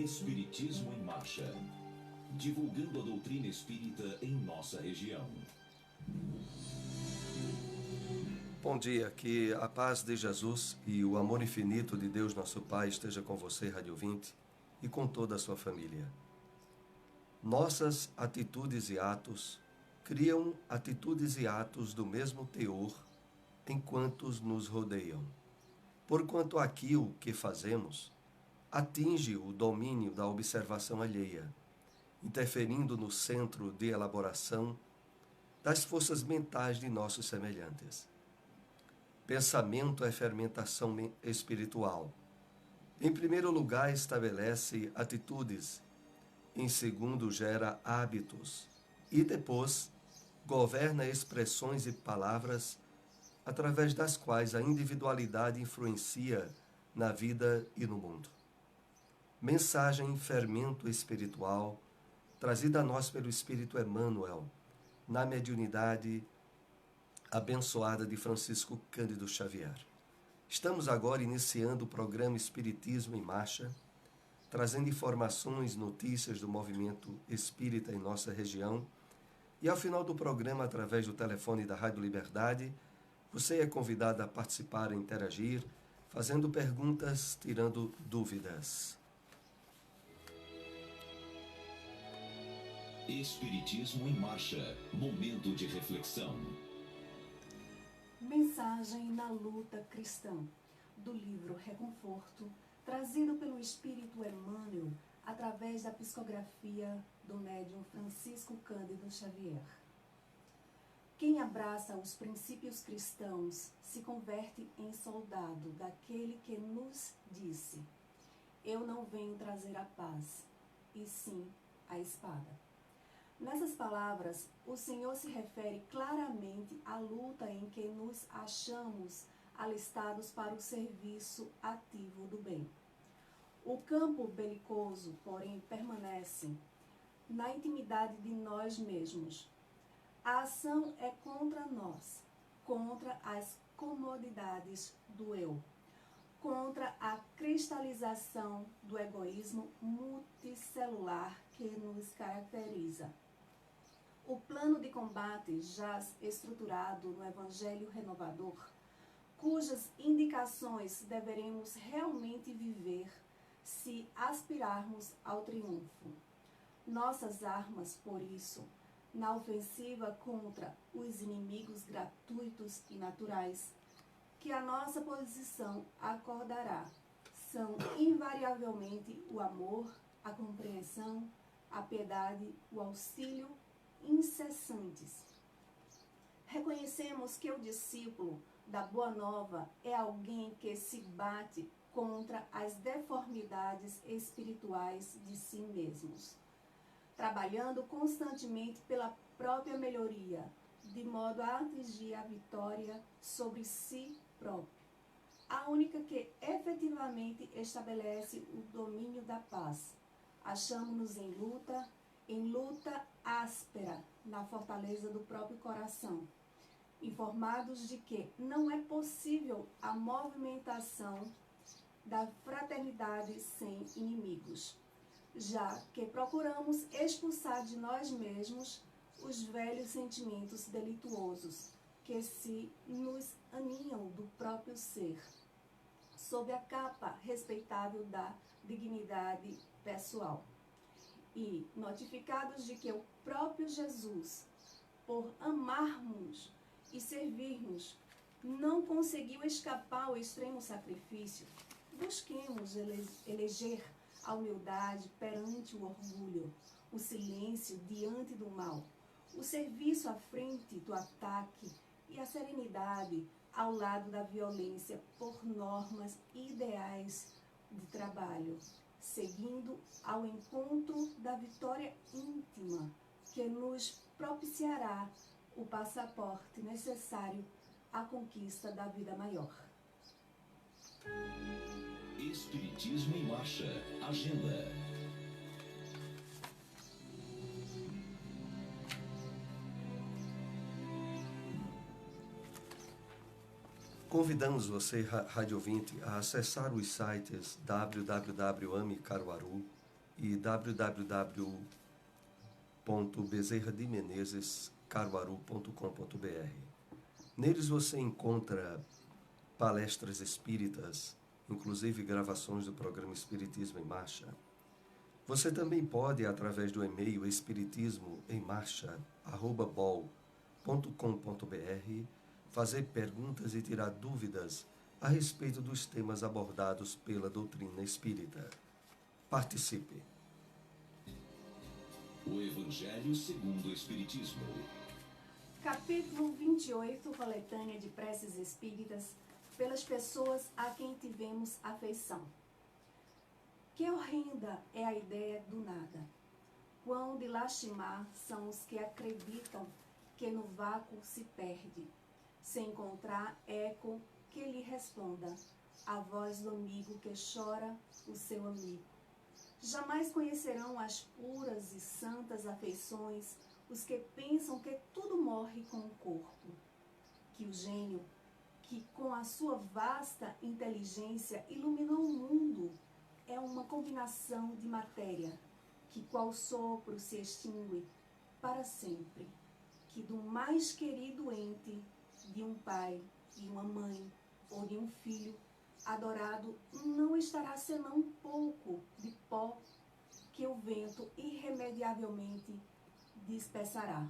Espiritismo em Marcha. Divulgando a doutrina espírita em nossa região. Bom dia, que a paz de Jesus e o amor infinito de Deus nosso Pai esteja com você, Rádio Ouvinte, e com toda a sua família. Nossas atitudes e atos criam atitudes e atos do mesmo teor enquanto nos rodeiam. Porquanto aquilo que fazemos atinge o domínio da observação alheia, interferindo no centro de elaboração das forças mentais de nossos semelhantes. Pensamento é fermentação espiritual. Em primeiro lugar, estabelece atitudes. Em segundo, gera hábitos. E depois, governa expressões e palavras através das quais a individualidade influencia na vida e no mundo. Mensagem fermento espiritual, trazida a nós pelo Espírito Emmanuel, na mediunidade abençoada de Francisco Cândido Xavier. Estamos agora iniciando o programa Espiritismo em Marcha, trazendo informações, notícias do movimento espírita em nossa região. E ao final do programa, através do telefone da Rádio Liberdade, você é convidado a participar e interagir, fazendo perguntas, tirando dúvidas. Espiritismo em Marcha. Momento de reflexão. Mensagem na luta cristã, do livro Reconforto, trazido pelo Espírito Emmanuel, através da psicografia do médium Francisco Cândido Xavier. Quem abraça os princípios cristãos se converte em soldado daquele que nos disse: eu não venho trazer a paz, e sim a espada. Nessas palavras, o Senhor se refere claramente à luta em que nos achamos alistados para o serviço ativo do bem. O campo belicoso, porém, permanece na intimidade de nós mesmos. A ação é contra nós, contra as comodidades do eu, contra a cristalização do egoísmo multicelular que nos caracteriza. O plano de combate jaz estruturado no Evangelho Renovador, cujas indicações deveremos realmente viver se aspirarmos ao triunfo. Nossas armas, por isso, na ofensiva contra os inimigos gratuitos e naturais, que a nossa posição acordará, são invariavelmente o amor, a compreensão, a piedade, o auxílio incessantes. Reconhecemos que o discípulo da Boa Nova é alguém que se bate contra as deformidades espirituais de si mesmos, trabalhando constantemente pela própria melhoria, de modo a atingir a vitória sobre si próprio, a única que efetivamente estabelece o domínio da paz. Achamos-nos em luta áspera na fortaleza do próprio coração, informados de que não é possível a movimentação da fraternidade sem inimigos, já que procuramos expulsar de nós mesmos os velhos sentimentos delituosos que se nos aninham do próprio ser, sob a capa respeitável da dignidade pessoal. E notificados de que o próprio Jesus, por amarmos e servirmos, não conseguiu escapar ao extremo sacrifício, busquemos eleger a humildade perante o orgulho, o silêncio diante do mal, o serviço à frente do ataque e a serenidade ao lado da violência por normas ideais de trabalho, seguindo ao encontro da vitória íntima que nos propiciará o passaporte necessário à conquista da vida maior. Espiritismo em Marcha. Agenda. Convidamos você, rádio ouvinte, a acessar os sites www.ame Caruaru, e www.bezerrademenezescaruaru.com.br. Neles você encontra palestras espíritas, inclusive gravações do programa Espiritismo em Marcha. Você também pode, através do e-mail espiritismoemmarcha@bol.com.br, fazer perguntas e tirar dúvidas a respeito dos temas abordados pela doutrina espírita. Participe! O Evangelho segundo o Espiritismo. Capítulo 28, coletânea de preces espíritas pelas pessoas a quem tivemos afeição. Que horrenda é a ideia do nada. Quão de lastimar são os que acreditam que no vácuo se perde, sem encontrar eco que lhe responda, a voz do amigo que chora o seu amigo. Jamais conhecerão as puras e santas afeições os que pensam que tudo morre com o corpo, que o gênio, que com a sua vasta inteligência iluminou o mundo, é uma combinação de matéria, que qual sopro se extingue para sempre, que do mais querido ente de um pai, de uma mãe ou de um filho adorado não estará senão um pouco de pó que o vento irremediavelmente dispersará.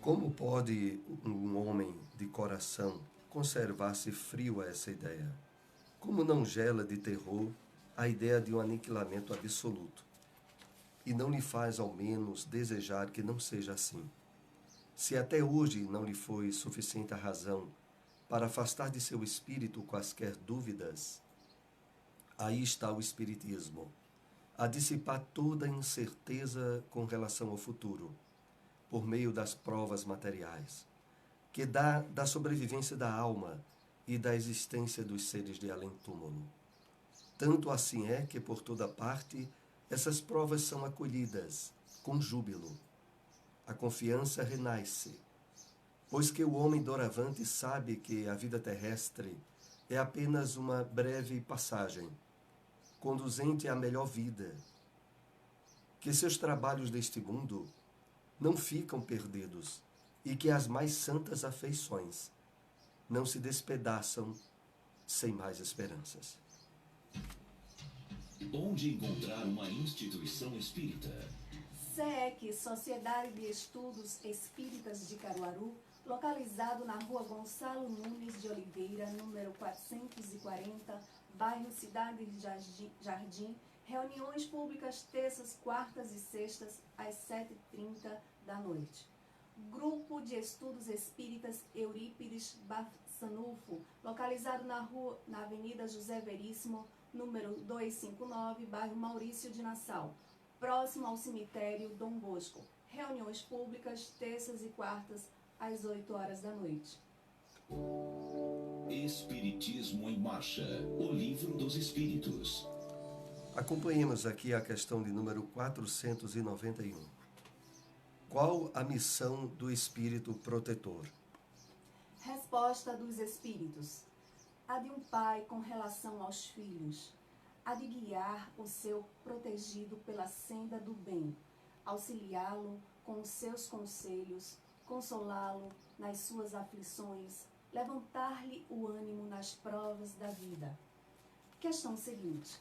Como pode um homem de coração conservar-se frio a essa ideia? Como não gela de terror a ideia de um aniquilamento absoluto? E não lhe faz, ao menos, desejar que não seja assim? Se até hoje não lhe foi suficiente a razão para afastar de seu espírito quaisquer dúvidas, aí está o Espiritismo, a dissipar toda a incerteza com relação ao futuro, por meio das provas materiais, que dá da sobrevivência da alma e da existência dos seres de além-túmulo. Tanto assim é que, por toda parte, essas provas são acolhidas com júbilo. A confiança renasce, pois que o homem doravante sabe que a vida terrestre é apenas uma breve passagem, conduzente à melhor vida, que seus trabalhos deste mundo não ficam perdidos e que as mais santas afeições não se despedaçam sem mais esperanças. Onde encontrar uma instituição espírita? SEEC, Sociedade de Estudos Espíritas de Caruaru, localizado na rua Gonçalo Nunes de Oliveira, número 440, bairro Cidade de Jardim, reuniões públicas terças, quartas e sextas, às 7h30 da noite. Grupo de Estudos Espíritas Eurípides Barçanufo, localizado na Avenida José Veríssimo, número 259, bairro Maurício de Nassau, próximo ao cemitério Dom Bosco. Reuniões públicas, terças e quartas, às 8h da noite. Espiritismo em Marcha, o livro dos Espíritos. Acompanhemos aqui a questão de número 491. Qual a missão do Espírito Protetor? Resposta dos Espíritos. A de um pai com relação aos filhos, a de guiar o seu protegido pela senda do bem, auxiliá-lo com os seus conselhos, consolá-lo nas suas aflições, levantar-lhe o ânimo nas provas da vida. Questão seguinte.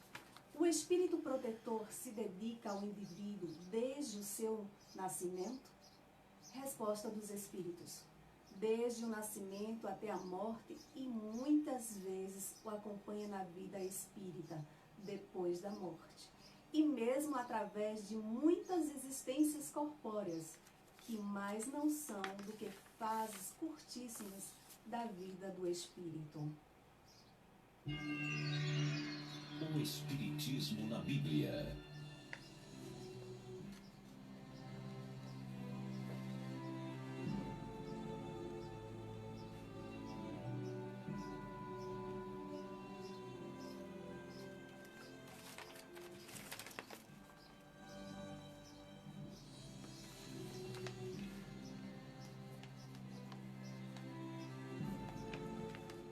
O Espírito Protetor se dedica ao indivíduo desde o seu nascimento? Resposta dos Espíritos. Desde o nascimento até a morte e muitas vezes o acompanha na vida espírita depois da morte. E mesmo através de muitas existências corpóreas, que mais não são do que fases curtíssimas da vida do espírito. O Espiritismo na Bíblia.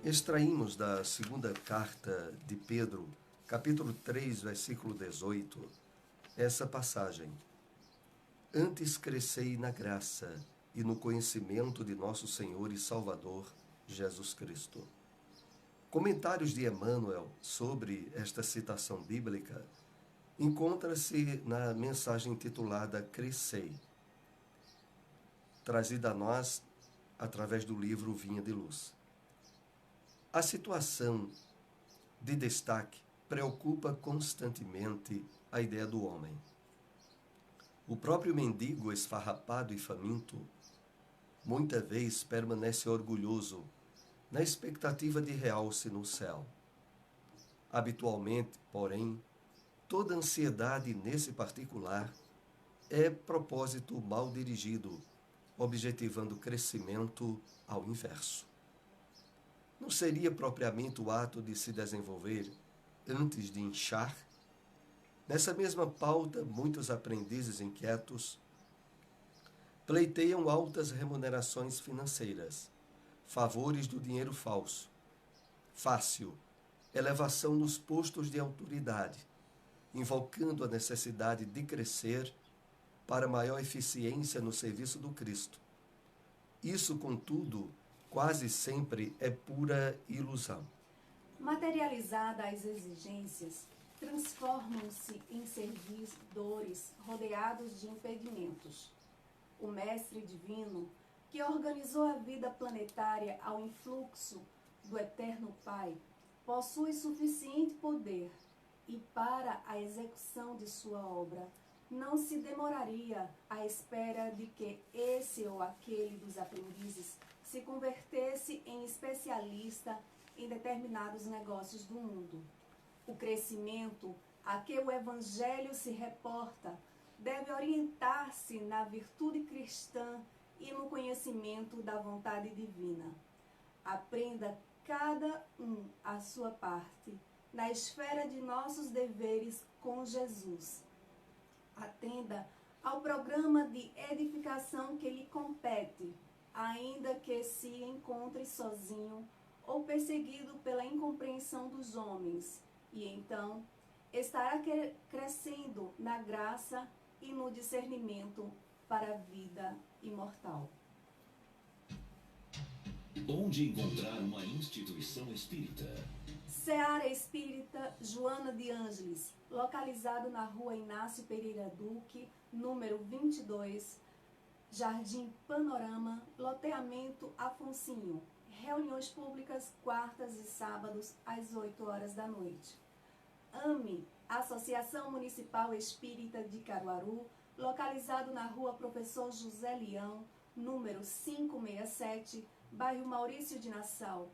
extraímos da segunda carta de Pedro, capítulo 3, versículo 18, essa passagem. Antes crescei na graça e no conhecimento de nosso Senhor e Salvador, Jesus Cristo. Comentários de Emmanuel sobre esta citação bíblica encontra-se na mensagem intitulada Crescei, trazida a nós através do livro Vinha de Luz. A situação de destaque preocupa constantemente a ideia do homem. O próprio mendigo esfarrapado e faminto, muita vez permanece orgulhoso na expectativa de realce no céu. Habitualmente, porém, toda ansiedade nesse particular é propósito mal dirigido, objetivando crescimento ao inverso. Não seria propriamente o ato de se desenvolver antes de inchar? Nessa mesma pauta, muitos aprendizes inquietos pleiteiam altas remunerações financeiras, favores do dinheiro falso, fácil, elevação nos postos de autoridade, invocando a necessidade de crescer para maior eficiência no serviço do Cristo. Isso, contudo, quase sempre é pura ilusão. Materializada as exigências, transformam-se em servidores rodeados de impedimentos. O Mestre Divino, que organizou a vida planetária ao influxo do Eterno Pai, possui suficiente poder e, para a execução de sua obra, não se demoraria à espera de que esse ou aquele dos aprendizes se convertesse em especialista em determinados negócios do mundo. O crescimento a que o Evangelho se reporta deve orientar-se na virtude cristã e no conhecimento da vontade divina. Aprenda cada um a sua parte na esfera de nossos deveres com Jesus. Atenda ao programa de edificação que lhe compete, ainda que se encontre sozinho ou perseguido pela incompreensão dos homens, e então estará crescendo na graça e no discernimento para a vida imortal. Onde encontrar uma instituição espírita? Seara Espírita Joana de Ângeles, localizado na rua Inácio Pereira Duque, número 22, Jardim Panorama, loteamento Afonsinho. Reuniões públicas quartas e sábados às 8 horas da noite. AME, Associação Municipal Espírita de Caruaru, localizado na rua Professor José Leão, número 567, bairro Maurício de Nassau.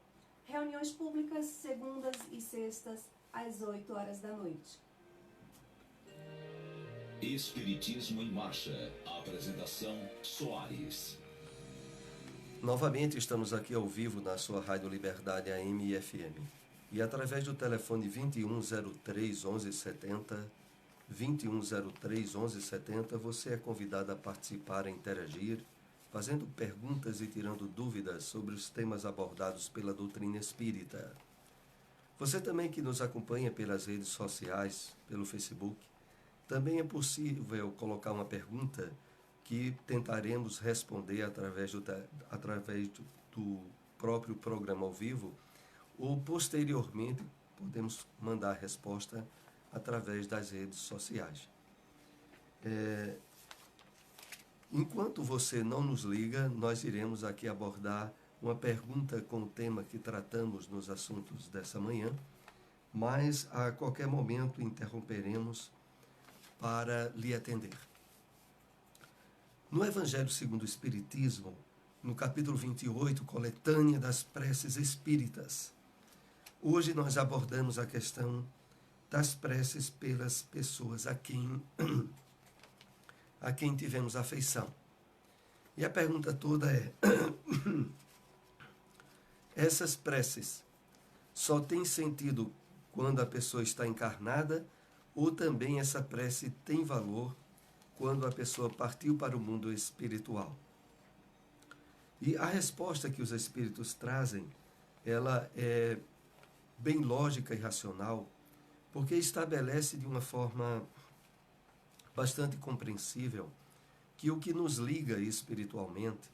Reuniões públicas segundas e sextas às 8 horas da noite. Espiritismo em Marcha. Apresentação Soares. Novamente estamos aqui ao vivo na sua Rádio Liberdade AM e FM. E através do telefone 2103 1170, 2103 1170, você é convidado a participar e interagir, fazendo perguntas e tirando dúvidas sobre os temas abordados pela doutrina espírita. Você também que nos acompanha pelas redes sociais, pelo Facebook, também é possível colocar uma pergunta que tentaremos responder através do próprio programa ao vivo, ou posteriormente podemos mandar a resposta através das redes sociais. Enquanto você não nos liga, nós iremos aqui abordar uma pergunta com o tema que tratamos nos assuntos dessa manhã, mas a qualquer momento interromperemos para lhe atender. No Evangelho segundo o Espiritismo, no capítulo 28, coletânea das preces espíritas, hoje nós abordamos a questão das preces pelas pessoas a quem tivemos afeição. E a pergunta toda é: essas preces só têm sentido quando a pessoa está encarnada, ou também essa prece tem valor quando a pessoa partiu para o mundo espiritual? E a resposta que os espíritos trazem ela é bem lógica e racional, porque estabelece de uma forma bastante compreensível que o que nos liga espiritualmente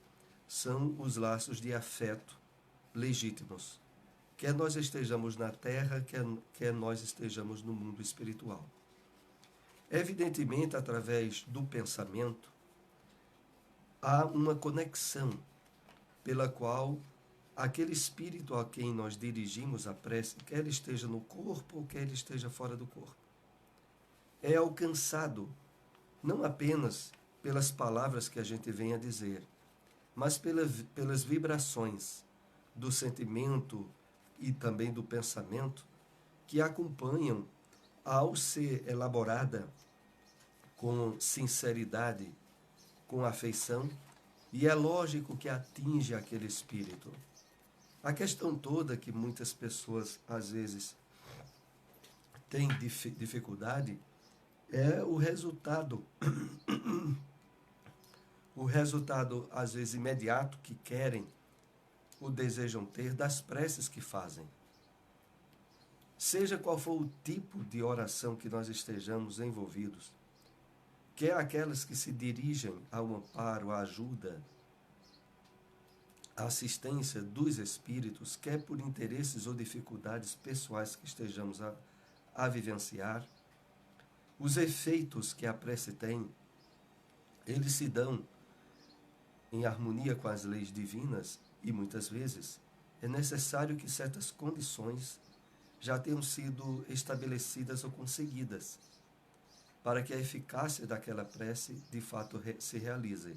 são os laços de afeto legítimos, quer nós estejamos na terra, quer nós estejamos no mundo espiritual. Evidentemente, através do pensamento, há uma conexão pela qual aquele espírito a quem nós dirigimos a prece, quer ele esteja no corpo ou quer ele esteja fora do corpo, é alcançado não apenas pelas palavras que a gente vem a dizer, mas pelas vibrações do sentimento e também do pensamento que acompanham, ao ser elaborada com sinceridade, com afeição, e é lógico que atinge aquele espírito. A questão toda que muitas pessoas, às vezes, têm dificuldade é o resultado, às vezes, imediato que querem ou desejam ter das preces que fazem. Seja qual for o tipo de oração que nós estejamos envolvidos, quer aquelas que se dirigem ao amparo, à ajuda, à assistência dos espíritos, quer por interesses ou dificuldades pessoais que estejamos a vivenciar, os efeitos que a prece tem, eles se dão em harmonia com as leis divinas e muitas vezes é necessário que certas condições já tenham sido estabelecidas ou conseguidas para que a eficácia daquela prece de fato se realize.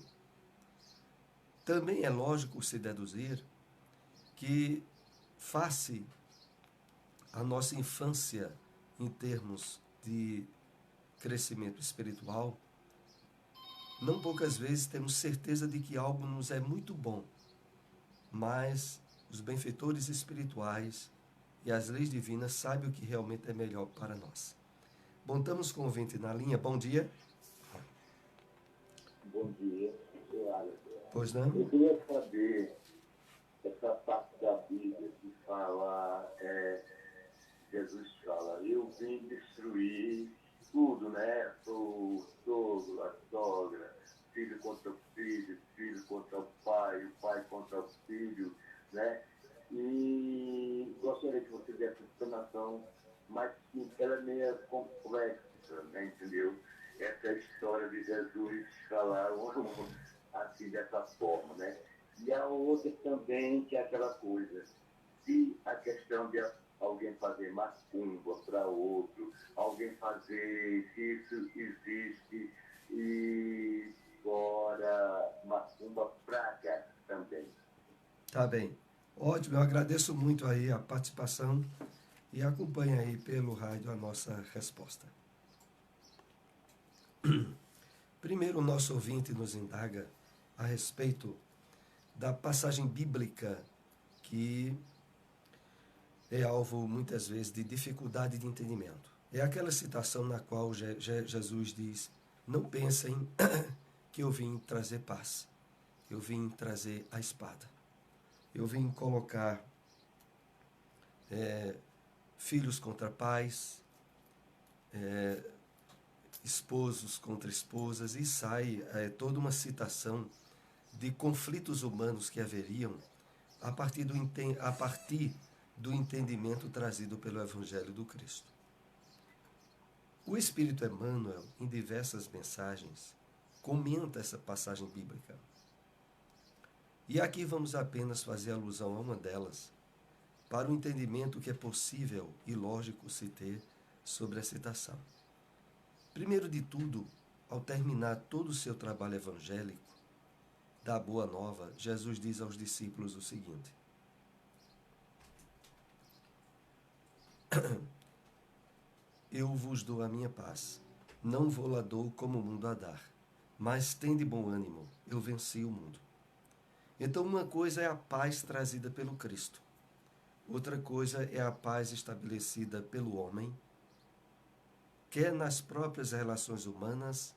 Também é lógico se deduzir que, face à nossa infância em termos de crescimento espiritual, não poucas vezes temos certeza de que algo nos é muito bom, mas os benfeitores espirituais e as leis divinas sabem o que realmente é melhor para nós. Bom, estamos com o ouvinte na linha. Bom dia. Bom dia, senhora. Pois não? Eu queria saber essa parte da Bíblia que fala, Jesus fala, eu vim destruir tudo, né? O sogro, a sogra, filho contra o filho, filho contra o pai contra o filho, né? E gostaria que você desse a explanação, mas sim, ela é meio complexa, né? Entendeu? Essa história de Jesus falar assim, dessa forma, né? E a outra também, que é aquela coisa, se a questão de alguém fazer macumba para outro, alguém fazer, se isso existe, e fora macumba praga também. Tá bem. Ótimo, eu agradeço muito aí a participação e acompanhe aí pelo rádio a nossa resposta. Primeiro, o nosso ouvinte nos indaga a respeito da passagem bíblica que é alvo, muitas vezes, de dificuldade de entendimento. É aquela citação na qual Jesus diz, não pensem que eu vim trazer paz, eu vim trazer a espada. Eu vim colocar filhos contra pais, esposos contra esposas, e sai toda uma citação de conflitos humanos que haveriam a partir do entendimento trazido pelo Evangelho do Cristo. O Espírito Emmanuel, em diversas mensagens, comenta essa passagem bíblica. E aqui vamos apenas fazer alusão a uma delas, para o entendimento que é possível e lógico se ter sobre a citação. Primeiro de tudo, ao terminar todo o seu trabalho evangélico, da Boa Nova, Jesus diz aos discípulos o seguinte: eu vos dou a minha paz, não vou-la dou como o mundo a dar, mas tende bom ânimo, eu venci o mundo. Então, uma coisa é a paz trazida pelo Cristo, outra coisa é a paz estabelecida pelo homem, quer nas próprias relações humanas,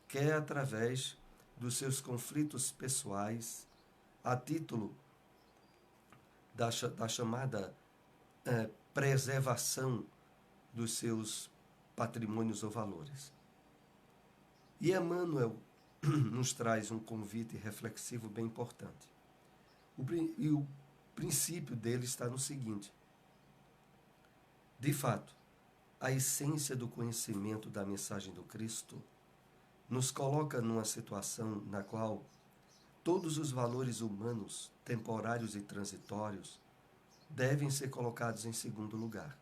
quer através dos seus conflitos pessoais, a título da chamada preservação dos seus patrimônios ou valores. E Emmanuel nos traz um convite reflexivo bem importante. E o princípio dele está no seguinte: de fato, a essência do conhecimento da mensagem do Cristo nos coloca numa situação na qual todos os valores humanos, temporários e transitórios, devem ser colocados em segundo lugar.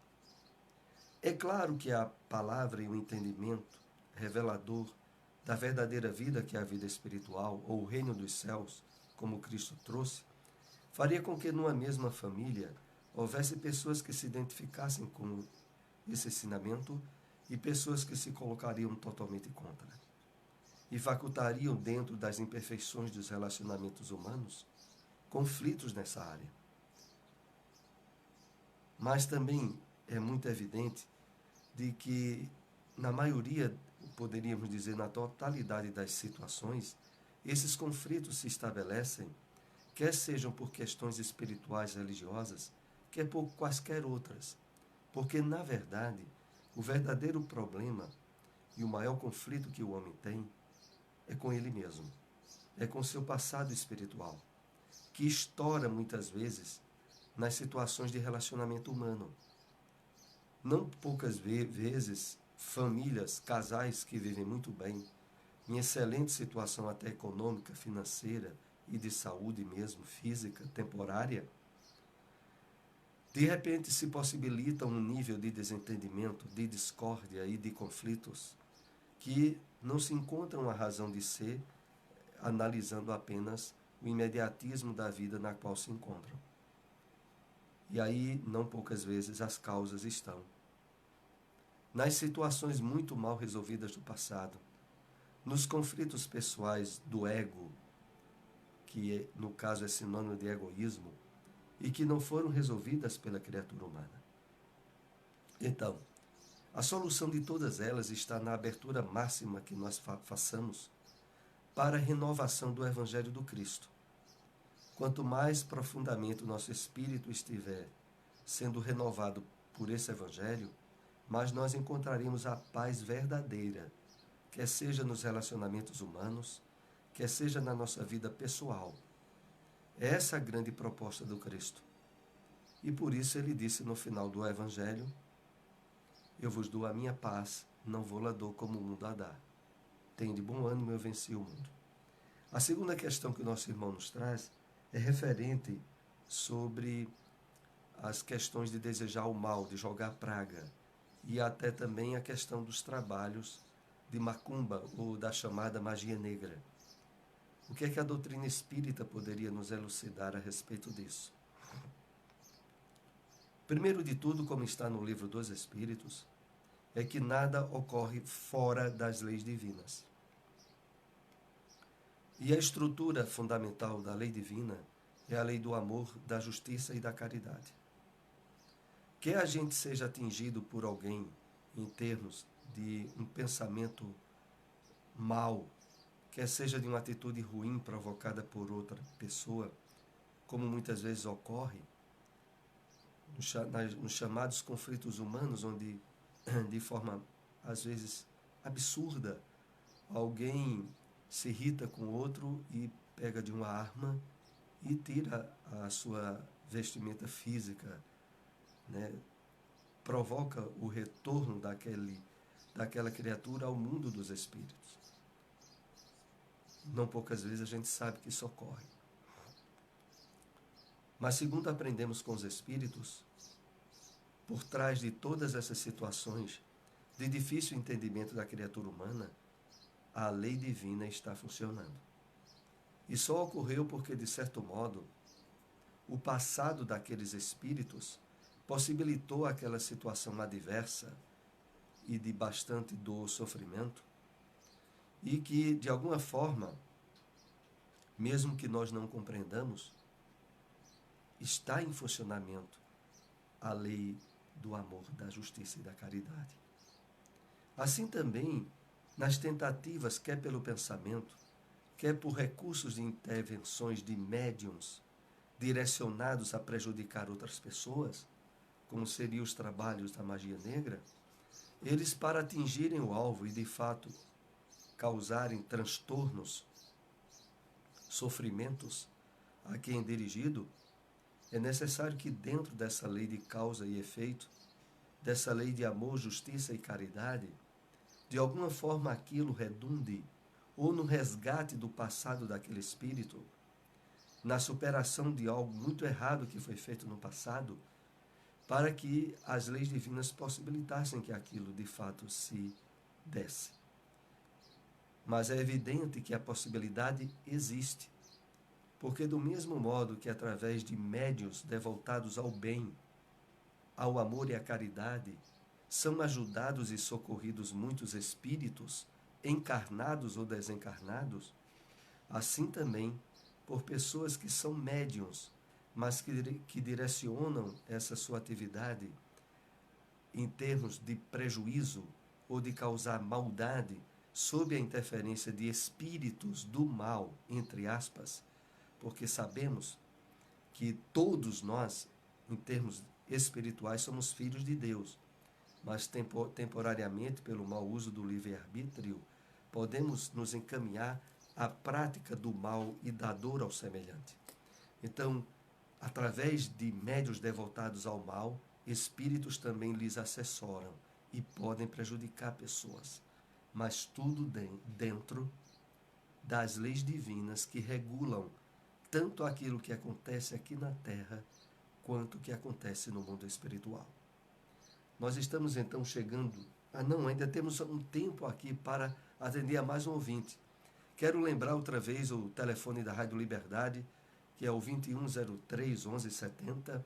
É claro que a palavra e o entendimento revelador da verdadeira vida, que é a vida espiritual, ou o reino dos céus, como Cristo trouxe, faria com que numa mesma família houvesse pessoas que se identificassem com esse ensinamento e pessoas que se colocariam totalmente contra. E facultariam, dentro das imperfeições dos relacionamentos humanos, conflitos nessa área. Mas também é muito evidente de que, na maioria, poderíamos dizer, na totalidade das situações, esses conflitos se estabelecem, quer sejam por questões espirituais religiosas, quer por quaisquer outras. Porque, na verdade, o verdadeiro problema e o maior conflito que o homem tem é com ele mesmo, é com seu passado espiritual, que estoura muitas vezes nas situações de relacionamento humano. Não poucas vezes, famílias, casais que vivem muito bem, em excelente situação até econômica, financeira e de saúde mesmo, física, temporária, de repente se possibilita um nível de desentendimento, de discórdia e de conflitos que não se encontram a razão de ser, analisando apenas o imediatismo da vida na qual se encontram. E aí, não poucas vezes, as causas estão nas situações muito mal resolvidas do passado, nos conflitos pessoais do ego, que no caso é sinônimo de egoísmo, e que não foram resolvidas pela criatura humana. Então, a solução de todas elas está na abertura máxima que nós façamos para a renovação do Evangelho do Cristo. Quanto mais profundamente o nosso espírito estiver sendo renovado por esse Evangelho, mais nós encontraremos a paz verdadeira, quer seja nos relacionamentos humanos, quer seja na nossa vida pessoal. Essa é a grande proposta do Cristo. E por isso ele disse no final do Evangelho: eu vos dou a minha paz, não vou-la dou como o mundo a dá. Tende bom ânimo, eu venci o mundo. A segunda questão que o nosso irmão nos traz é referente sobre as questões de desejar o mal, de jogar praga, e até também a questão dos trabalhos de macumba ou da chamada magia negra. O que é que a doutrina espírita poderia nos elucidar a respeito disso? Primeiro de tudo, como está no Livro dos Espíritos, é que nada ocorre fora das leis divinas. E a estrutura fundamental da lei divina é a lei do amor, da justiça e da caridade. Que a gente seja atingido por alguém em termos de um pensamento mau, quer seja de uma atitude ruim provocada por outra pessoa, como muitas vezes ocorre nos chamados conflitos humanos, onde, de forma, às vezes, absurda, alguém se irrita com o outro e pega de uma arma e tira a sua vestimenta física, né? Provoca o retorno daquela criatura ao mundo dos espíritos. Não poucas vezes a gente sabe que isso ocorre. Mas segundo aprendemos com os espíritos, por trás de todas essas situações de difícil entendimento da criatura humana, a lei divina está funcionando. E só ocorreu porque, de certo modo, o passado daqueles espíritos possibilitou aquela situação adversa e de bastante dor, sofrimento, e que, de alguma forma, mesmo que nós não compreendamos, está em funcionamento a lei do amor, da justiça e da caridade. Assim também, nas tentativas, quer pelo pensamento, quer por recursos de intervenções de médiuns direcionados a prejudicar outras pessoas, como seriam os trabalhos da magia negra, eles, para atingirem o alvo e de fato causarem transtornos, sofrimentos a quem é dirigido, é necessário que dentro dessa lei de causa e efeito, dessa lei de amor, justiça e caridade, de alguma forma aquilo redunde ou no resgate do passado daquele espírito, na superação de algo muito errado que foi feito no passado, para que as leis divinas possibilitassem que aquilo de fato se desse. Mas é evidente que a possibilidade existe, porque do mesmo modo que através de médiuns devotados ao bem, ao amor e à caridade, são ajudados e socorridos muitos espíritos, encarnados ou desencarnados, assim também por pessoas que são médiuns, mas que direcionam essa sua atividade em termos de prejuízo ou de causar maldade sob a interferência de espíritos do mal, entre aspas, porque sabemos que todos nós, em termos espirituais, somos filhos de Deus, mas temporariamente, pelo mau uso do livre-arbítrio, podemos nos encaminhar à prática do mal e da dor ao semelhante. Então, através de médiuns devotados ao mal, espíritos também lhes assessoram e podem prejudicar pessoas, mas tudo dentro das leis divinas que regulam tanto aquilo que acontece aqui na Terra, quanto o que acontece no mundo espiritual. Nós estamos então chegando... ainda temos um tempo aqui para atender a mais um ouvinte. Quero lembrar outra vez o telefone da Rádio Liberdade, que é o 2103 1170,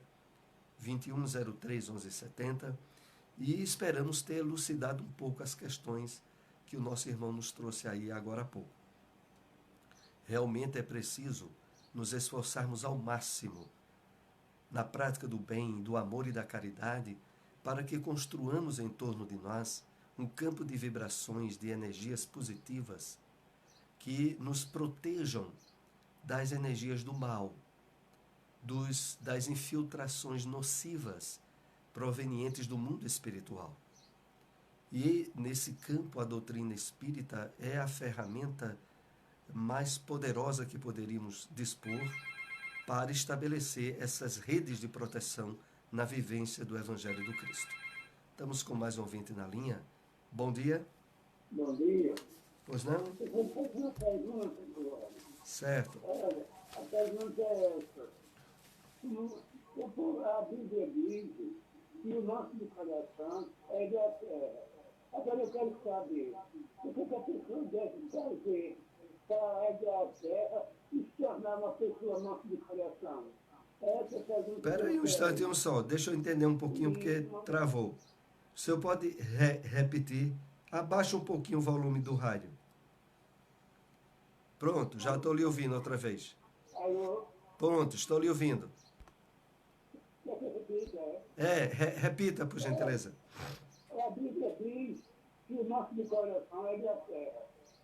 2103 1170, e esperamos ter elucidado um pouco as questões que o nosso irmão nos trouxe aí agora há pouco. Realmente é preciso nos esforçarmos ao máximo na prática do bem, do amor e da caridade, para que construamos em torno de nós um campo de vibrações, de energias positivas que nos protejam das energias do mal, das infiltrações nocivas provenientes do mundo espiritual. E, nesse campo, a doutrina espírita é a ferramenta mais poderosa que poderíamos dispor para estabelecer essas redes de proteção na vivência do Evangelho do Cristo. Estamos com mais um ouvinte na linha. Bom dia. Bom dia. Pois não? Eu vou fazer uma pergunta agora. Certo. A pergunta é essa. A Bíblia diz que o nosso de coração é da terra. Agora eu quero saber o que a pessoa deve fazer para erguer a terra e se tornar uma pessoa nossa de coração. Essa é a pergunta. Espera aí um instantinho só, deixa eu entender um pouquinho porque travou. O senhor pode repetir? Abaixa um pouquinho o volume do rádio. Pronto, já estou lhe ouvindo outra vez. Alô? Pronto, estou lhe ouvindo. Quer que eu repita? Repita, por gentileza. A Bíblia diz que o nosso de coração é da terra.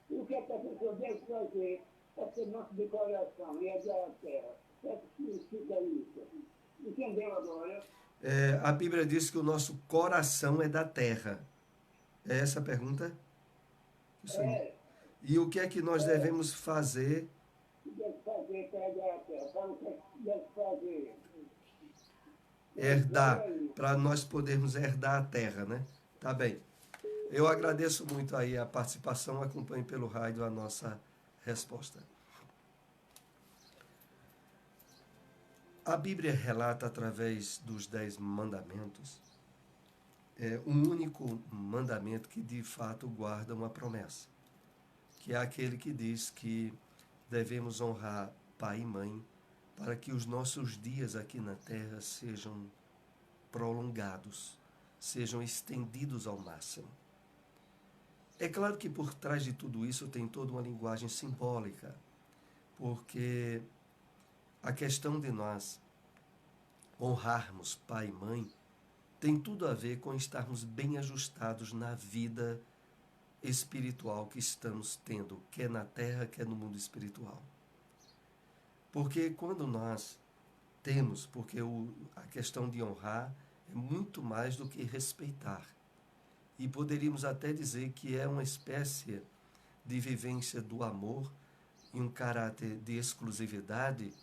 E o que a pessoa deve fazer para ser nosso de coração e é da terra? O que significa isso? Entendeu agora? A Bíblia diz que o nosso coração é da terra. É essa a pergunta? E o que é que nós devemos fazer? O que deve fazer para erguer a terra? Para o que deve fazer? Herdar, para nós podermos herdar a terra, né? Tá bem. Eu agradeço muito aí a participação, acompanhe pelo rádio a nossa resposta. A Bíblia relata através dos 10 mandamentos um único mandamento que de fato guarda uma promessa, que é aquele que diz que devemos honrar pai e mãe para que os nossos dias aqui na terra sejam prolongados, sejam estendidos ao máximo. É claro que por trás de tudo isso tem toda uma linguagem simbólica, porque a questão de nós honrarmos pai e mãe tem tudo a ver com estarmos bem ajustados na vida espiritual que estamos tendo, quer na terra, quer no mundo espiritual. Porque quando nós temos, porque a questão de honrar é muito mais do que respeitar. E poderíamos até dizer que é uma espécie de vivência do amor e um caráter de exclusividade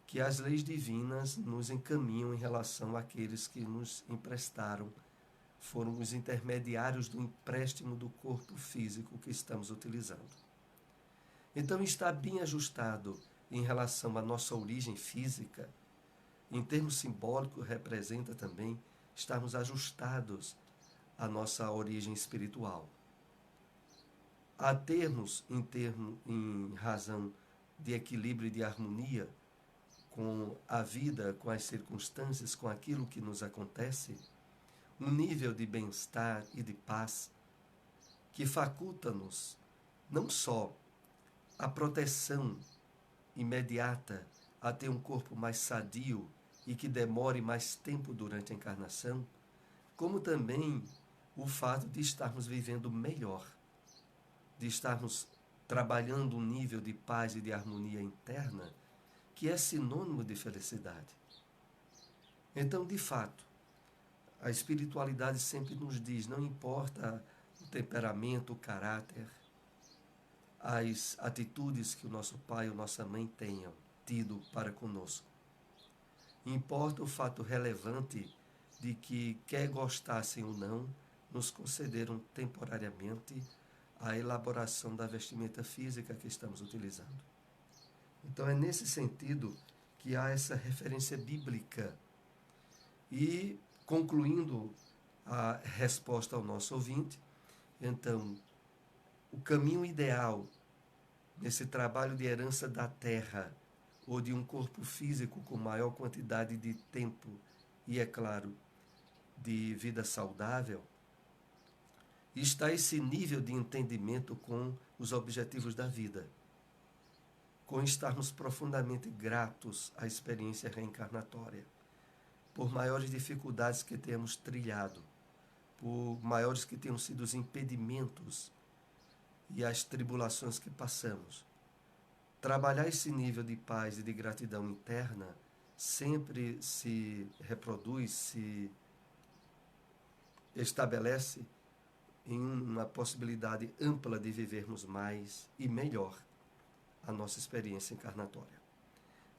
que as leis divinas nos encaminham em relação àqueles que nos emprestaram, foram os intermediários do empréstimo do corpo físico que estamos utilizando. Então, está bem ajustado em relação à nossa origem física, em termos simbólicos, representa também estarmos ajustados à nossa origem espiritual. A termos, em razão de equilíbrio e de harmonia com a vida, com as circunstâncias, com aquilo que nos acontece, um nível de bem-estar e de paz que faculta-nos não só a proteção imediata a ter um corpo mais sadio e que demore mais tempo durante a encarnação, como também o fato de estarmos vivendo melhor, de estarmos trabalhando um nível de paz e de harmonia interna que é sinônimo de felicidade. Então, de fato, a espiritualidade sempre nos diz, não importa o temperamento, o caráter, as atitudes que o nosso pai ou nossa mãe tenham tido para conosco. Importa o fato relevante de que, quer gostassem ou não, nos concederam temporariamente a elaboração da vestimenta física que estamos utilizando. Então é nesse sentido que há essa referência bíblica. E, concluindo a resposta ao nosso ouvinte, então, o caminho ideal nesse trabalho de herança da terra, ou de um corpo físico com maior quantidade de tempo e, é claro, de vida saudável, está esse nível de entendimento com os objetivos da vida, com estarmos profundamente gratos à experiência reencarnatória, por maiores dificuldades que tenhamos trilhado, por maiores que tenham sido os impedimentos e as tribulações que passamos. Trabalhar esse nível de paz e de gratidão interna sempre se reproduz, se estabelece em uma possibilidade ampla de vivermos mais e melhor a nossa experiência encarnatória.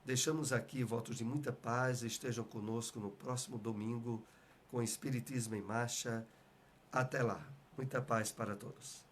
Deixamos aqui votos de muita paz, estejam conosco no próximo domingo com Espiritismo em Marcha. Até lá, muita paz para todos.